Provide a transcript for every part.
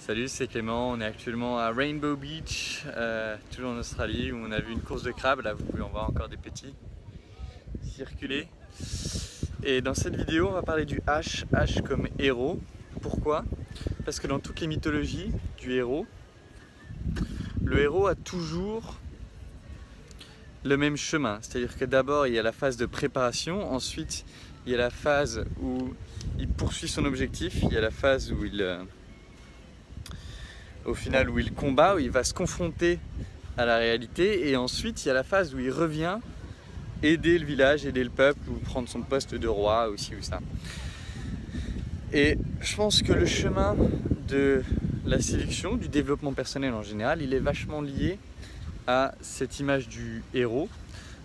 Salut, c'est Clément, on est actuellement à Rainbow Beach, toujours en Australie, où on a vu une course de crabes. Là vous pouvez en voir encore des petits circuler. Et dans cette vidéo on va parler du H, H comme héros. Pourquoi? Parce que dans toutes les mythologies du héros, le héros a toujours le même chemin. C'est-à-dire que d'abord il y a la phase de préparation, ensuite il y a la phase où il poursuit son objectif, il y a la phase où au final où il combat, où il va se confronter à la réalité, et ensuite il y a la phase où il revient aider le village, aider le peuple, ou prendre son poste de roi, aussi ou ça. Et je pense que le chemin de la séduction, du développement personnel en général, il est vachement lié à cette image du héros,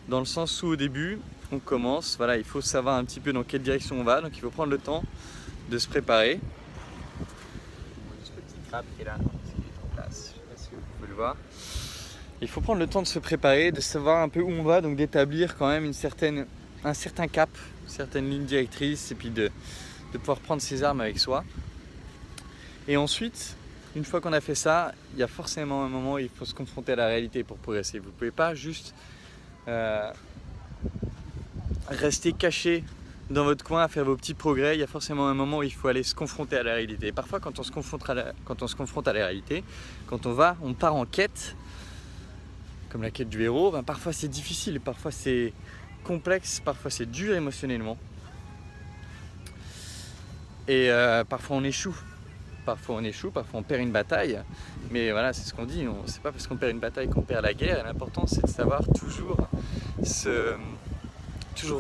dans le sens où au début on commence, voilà, il faut savoir un petit peu dans quelle direction on va, donc il faut prendre le temps de se préparer. Ce petit crabe qui est là, je sais pas si vous pouvez le voir. Il faut prendre le temps de se préparer, de savoir un peu où on va, donc d'établir quand même un certain cap, une certaine ligne directrice, et puis de pouvoir prendre ses armes avec soi. Et ensuite, une fois qu'on a fait ça, il y a forcément un moment où il faut se confronter à la réalité pour progresser. Vous ne pouvez pas juste rester caché dans votre coin à faire vos petits progrès. Il y a forcément un moment où il faut aller se confronter à la réalité. Et parfois quand on se confronte à la réalité, quand on part en quête, comme la quête du héros, ben parfois c'est difficile, parfois c'est complexe, parfois c'est dur émotionnellement. Et parfois on échoue. Parfois on perd une bataille. Mais voilà, c'est ce qu'on dit, c'est pas parce qu'on perd une bataille qu'on perd la guerre. L'important c'est de savoir toujours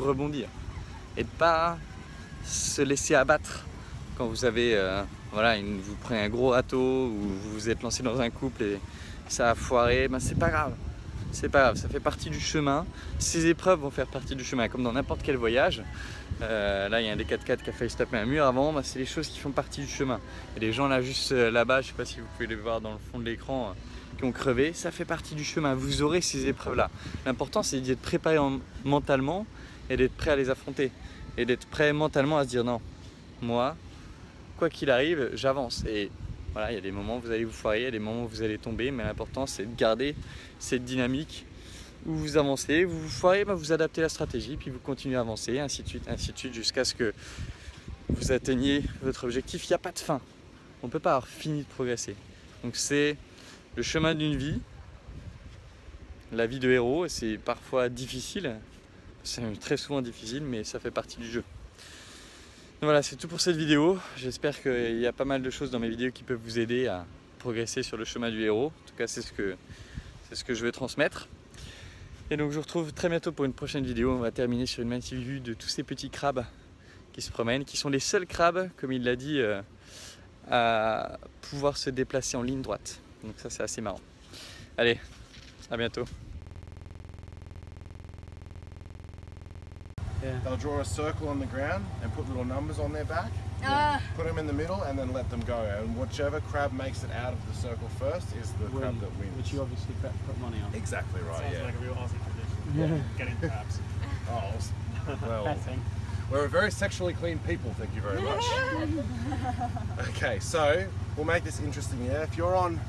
rebondir. Et de pas se laisser abattre quand vous avez, vous prenez un gros râteau, ou vous vous êtes lancé dans un couple et ça a foiré, ben c'est pas grave. C'est pas grave, ça fait partie du chemin. Ces épreuves vont faire partie du chemin, comme dans n'importe quel voyage. Là, il y a un des 4x4 qui a failli se taper un mur avant. Ben, c'est les choses qui font partie du chemin. Et les gens là, juste là-bas, je sais pas si vous pouvez les voir dans le fond de l'écran, qui ont crevé, ça fait partie du chemin. Vous aurez ces épreuves-là. L'important, c'est d'être préparé mentalement et d'être prêt à les affronter. Et d'être prêt mentalement à se dire non, moi, quoi qu'il arrive, j'avance. Et voilà, il y a des moments où vous allez vous foirer, il y a des moments où vous allez tomber, mais l'important c'est de garder cette dynamique où vous avancez, vous vous foirez, ben vous adaptez la stratégie, puis vous continuez à avancer, ainsi de suite, jusqu'à ce que vous atteigniez votre objectif. Il n'y a pas de fin, on ne peut pas avoir fini de progresser. Donc c'est le chemin d'une vie, la vie de héros, et c'est parfois difficile, c'est très souvent difficile, mais ça fait partie du jeu. Donc voilà, c'est tout pour cette vidéo. J'espère qu'il y a pas mal de choses dans mes vidéos qui peuvent vous aider à progresser sur le chemin du héros. En tout cas, c'est ce que je vais transmettre. Et donc je vous retrouve très bientôt pour une prochaine vidéo. On va terminer sur une magnifique vue de tous ces petits crabes qui se promènent, qui sont les seuls crabes, comme il l'a dit, à pouvoir se déplacer en ligne droite. Donc ça, c'est assez marrant. Allez, à bientôt. Yeah. They'll draw a circle on the ground and put little numbers on their back. Put them in the middle and then let them go. And whichever crab makes it out of the circle first is the crab that wins. Which you obviously put money on. Exactly right. Sounds like a real Aussie tradition. Getting crabs. Oh, well, we're a very sexually clean people. Thank you very much. Okay, so we'll make this interesting. Yeah, if you're on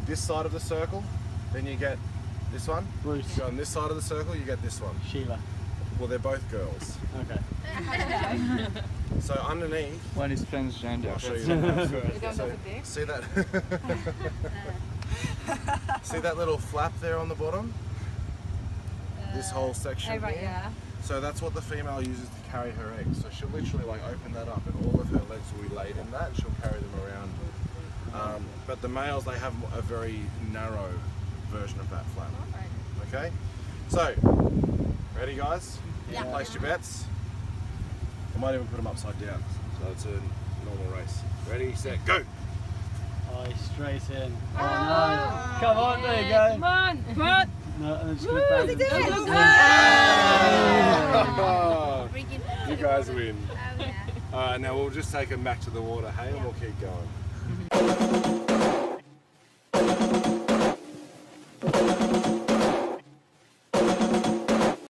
this side of the circle, then you get this one. Bruce. If you're on this side of the circle, you get this one. Sheila. Well, they're both girls. Okay. So underneath, One is transgender. I'll show you. See that? See that little flap there on the bottom? This whole section Oh, right, here? yeah. So that's what the female uses to carry her eggs. So she'll literally like open that up and all of her legs will be laid in that. She'll carry them around. But the males, they have a very narrow version of that flap. Okay? So, ready guys? Yeah. Place your bets. I might even put them upside down. So it's a normal race. Ready, set, go! Oh, straight in. Oh no. Come on, there you go. Come on, come on. No, and just gonna bang. You guys win. Alright, now we'll just take them back to the water, hey, and we'll keep going.